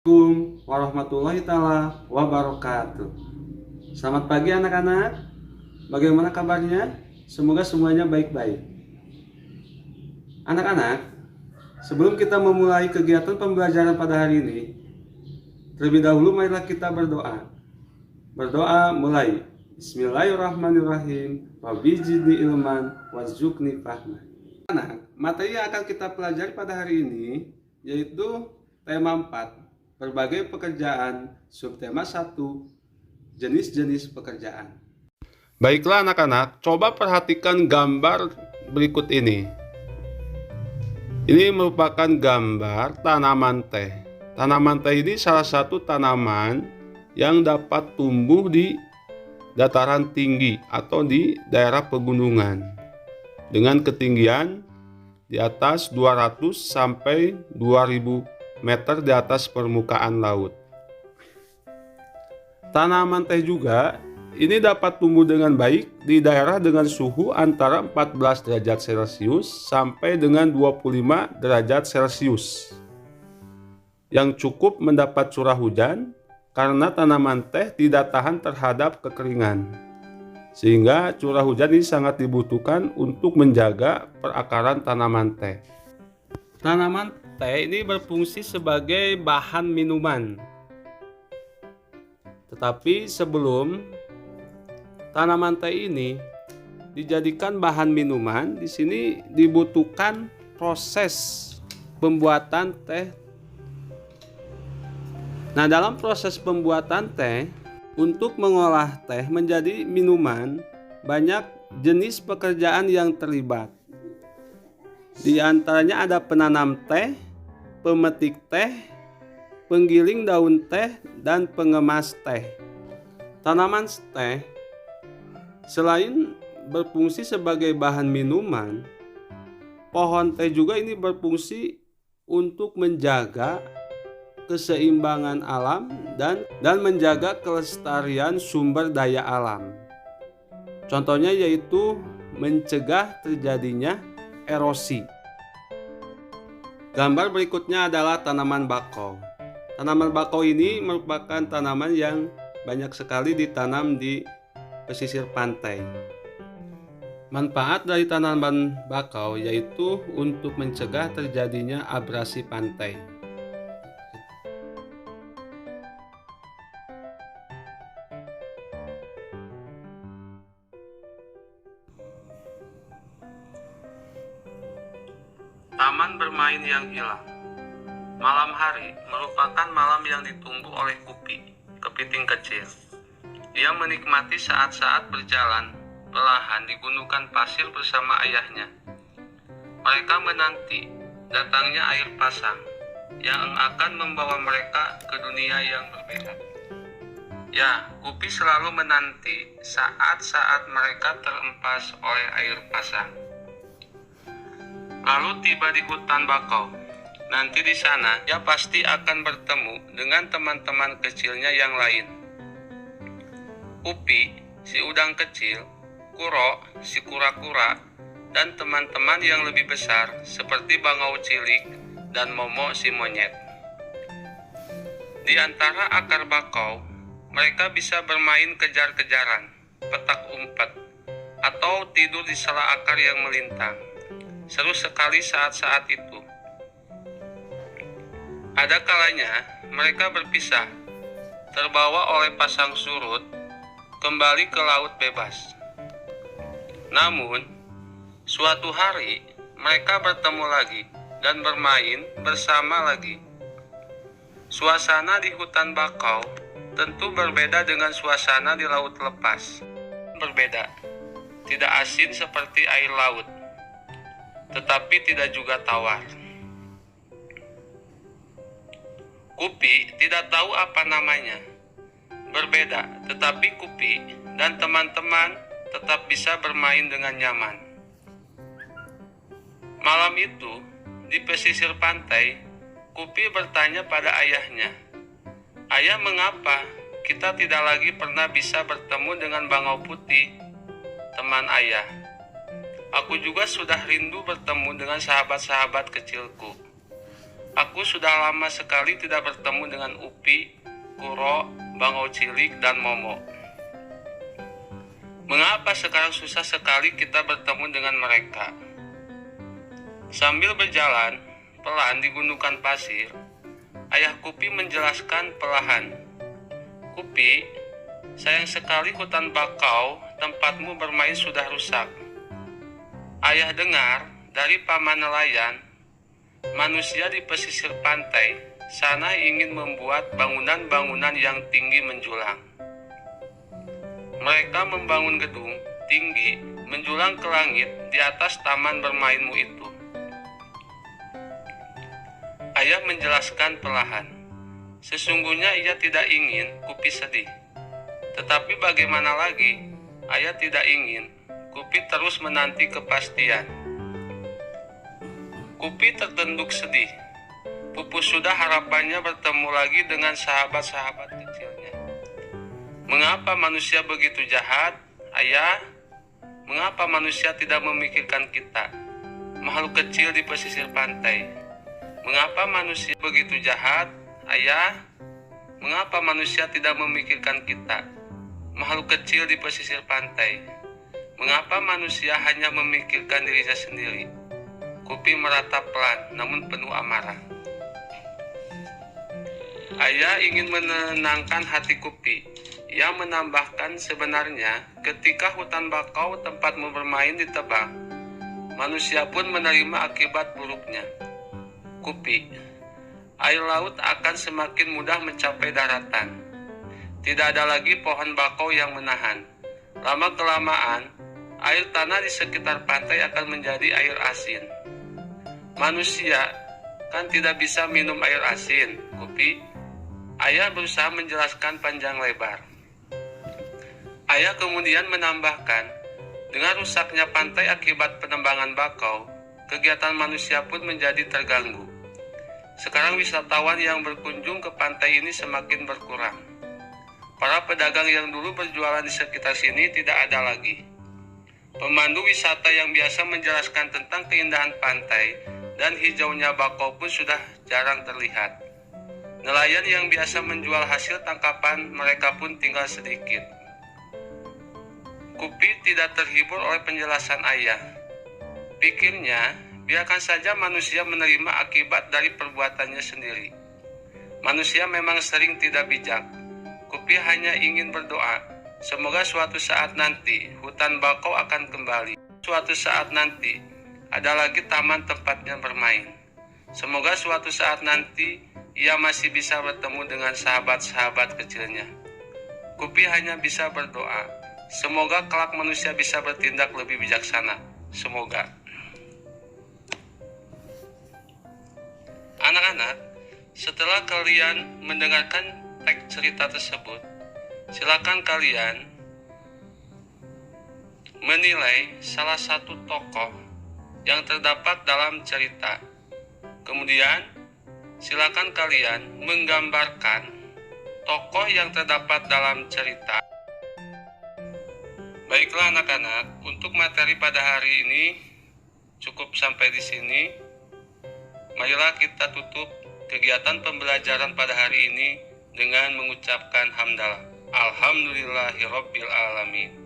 Assalamualaikum warahmatullahi taala wabarakatuh. Selamat pagi anak-anak. Bagaimana kabarnya? Semoga semuanya baik-baik. Anak-anak, sebelum kita memulai kegiatan pembelajaran pada hari ini, terlebih dahulu marilah kita berdoa. Berdoa mulai. Bismillahirrahmanirrahim. Wabijidni ilman warzuqni fahman. Anak, materi yang akan kita pelajari pada hari ini yaitu tema 4. Berbagai pekerjaan, subtema 1, jenis-jenis pekerjaan. Baiklah anak-anak, coba perhatikan gambar berikut ini. Ini merupakan gambar tanaman teh. Tanaman teh ini salah satu tanaman yang dapat tumbuh di dataran tinggi atau di daerah pegunungan dengan ketinggian di atas 200 sampai 2000 meter di atas permukaan laut. Tanaman teh juga ini dapat tumbuh dengan baik di daerah dengan suhu antara 14 derajat Celcius sampai dengan 25 derajat Celcius yang cukup mendapat curah hujan karena tanaman teh tidak tahan terhadap kekeringan. Sehingga curah hujan ini sangat dibutuhkan untuk menjaga perakaran tanaman teh. Tanaman teh ini berfungsi sebagai bahan minuman. Tetapi sebelum tanaman teh ini dijadikan bahan minuman, di sini dibutuhkan proses pembuatan teh. Nah, dalam proses pembuatan teh, untuk mengolah teh menjadi minuman, banyak jenis pekerjaan yang terlibat. Di antaranya ada penanam teh, pemetik teh, penggiling daun teh, dan pengemas teh. Tanaman teh selain berfungsi sebagai bahan minuman, pohon teh juga ini berfungsi untuk menjaga keseimbangan alam dan menjaga kelestarian sumber daya alam. Contohnya yaitu mencegah terjadinya erosi. Gambar berikutnya adalah tanaman bakau. Tanaman bakau ini merupakan tanaman yang banyak sekali ditanam di pesisir pantai. Manfaat dari tanaman bakau yaitu untuk mencegah terjadinya abrasi pantai. Taman bermain yang hilang. Malam hari merupakan malam yang ditunggu oleh Kupi, kepiting kecil. Dia menikmati saat-saat berjalan perlahan di gundukan pasir bersama ayahnya. Mereka menanti datangnya air pasang yang akan membawa mereka ke dunia yang berbeda. Ya, Kupi selalu menanti saat-saat mereka terempas oleh air pasang. Lalu tiba di hutan bakau. Nanti di sana dia pasti akan bertemu dengan teman-teman kecilnya yang lain. Upi, si udang kecil, Kuro, si kura-kura, dan teman-teman yang lebih besar seperti bangau cilik dan Momo si monyet. Di antara akar bakau, mereka bisa bermain kejar-kejaran, petak umpet, atau tidur di sela akar yang melintang. Seru sekali saat-saat itu. Ada kalanya mereka berpisah, terbawa oleh pasang surut, kembali ke laut bebas. Namun, suatu hari mereka bertemu lagi dan bermain bersama lagi. Suasana di hutan bakau tentu berbeda dengan suasana di laut lepas. Berbeda, tidak asin seperti air laut, tetapi tidak juga tawar. Kupi tidak tahu apa namanya. Berbeda, tetapi Kupi dan teman-teman tetap bisa bermain dengan nyaman. Malam itu, di pesisir pantai, Kupi bertanya pada ayahnya, "Ayah, mengapa kita tidak lagi pernah bisa bertemu dengan bangau putih, teman ayah? Aku juga sudah rindu bertemu dengan sahabat-sahabat kecilku." Aku sudah lama sekali tidak bertemu dengan Upi, Kuro, Bangau Cilik, dan Momo. Mengapa sekarang susah sekali kita bertemu dengan mereka? Sambil berjalan pelan di gundukan pasir, ayah Kupi menjelaskan perlahan. Kupi, sayang sekali hutan bakau tempatmu bermain sudah rusak. Ayah dengar dari paman nelayan, manusia di pesisir pantai sana ingin membuat bangunan-bangunan yang tinggi menjulang. Mereka membangun gedung tinggi menjulang ke langit di atas taman bermainmu itu. Ayah menjelaskan perlahan. Sesungguhnya ia tidak ingin Kupi sedih. Tetapi bagaimana lagi? Ayah tidak ingin Kupi terus menanti kepastian. Kupi tertunduk sedih. Pupus sudah harapannya bertemu lagi dengan sahabat-sahabat kecilnya. Mengapa manusia begitu jahat, Ayah? Mengapa manusia tidak memikirkan kita, makhluk kecil di pesisir pantai? Mengapa manusia begitu jahat, Ayah? Mengapa manusia tidak memikirkan kita, makhluk kecil di pesisir pantai? Mengapa manusia hanya memikirkan dirinya sendiri? Kupi meratap pelan, namun penuh amarah. Ayah ingin menenangkan hati Kupi. Ia menambahkan, sebenarnya ketika hutan bakau tempatmu bermain ditebang, manusia pun menerima akibat buruknya. Kupi, air laut akan semakin mudah mencapai daratan. Tidak ada lagi pohon bakau yang menahan. Lama-kelamaan, air tanah di sekitar pantai akan menjadi air asin. Manusia kan tidak bisa minum air asin, Kupi. Ayah berusaha menjelaskan panjang lebar. Ayah kemudian menambahkan, dengan rusaknya pantai akibat penembangan bakau, kegiatan manusia pun menjadi terganggu. Sekarang wisatawan yang berkunjung ke pantai ini semakin berkurang. Para pedagang yang dulu berjualan di sekitar sini tidak ada lagi. Pemandu wisata yang biasa menjelaskan tentang keindahan pantai dan hijaunya bakau pun sudah jarang terlihat. Nelayan yang biasa menjual hasil tangkapan mereka pun tinggal sedikit. Kupi tidak terhibur oleh penjelasan ayah. Pikirnya, biarkan saja manusia menerima akibat dari perbuatannya sendiri. Manusia memang sering tidak bijak. Kupi hanya ingin berdoa, semoga suatu saat nanti hutan bakau akan kembali. Suatu saat nanti ada lagi taman tempatnya bermain. Semoga suatu saat nanti ia masih bisa bertemu dengan sahabat-sahabat kecilnya. Kupi hanya bisa berdoa. Semoga kelak manusia bisa bertindak lebih bijaksana. Semoga. Anak-anak, setelah kalian mendengarkan teks cerita tersebut, silakan kalian menilai salah satu tokoh yang terdapat dalam cerita. Kemudian, silakan kalian menggambarkan tokoh yang terdapat dalam cerita. Baiklah anak-anak, untuk materi pada hari ini cukup sampai di sini. Marilah kita tutup kegiatan pembelajaran pada hari ini dengan mengucapkan hamdalah. Alhamdulillahirabbil alamin.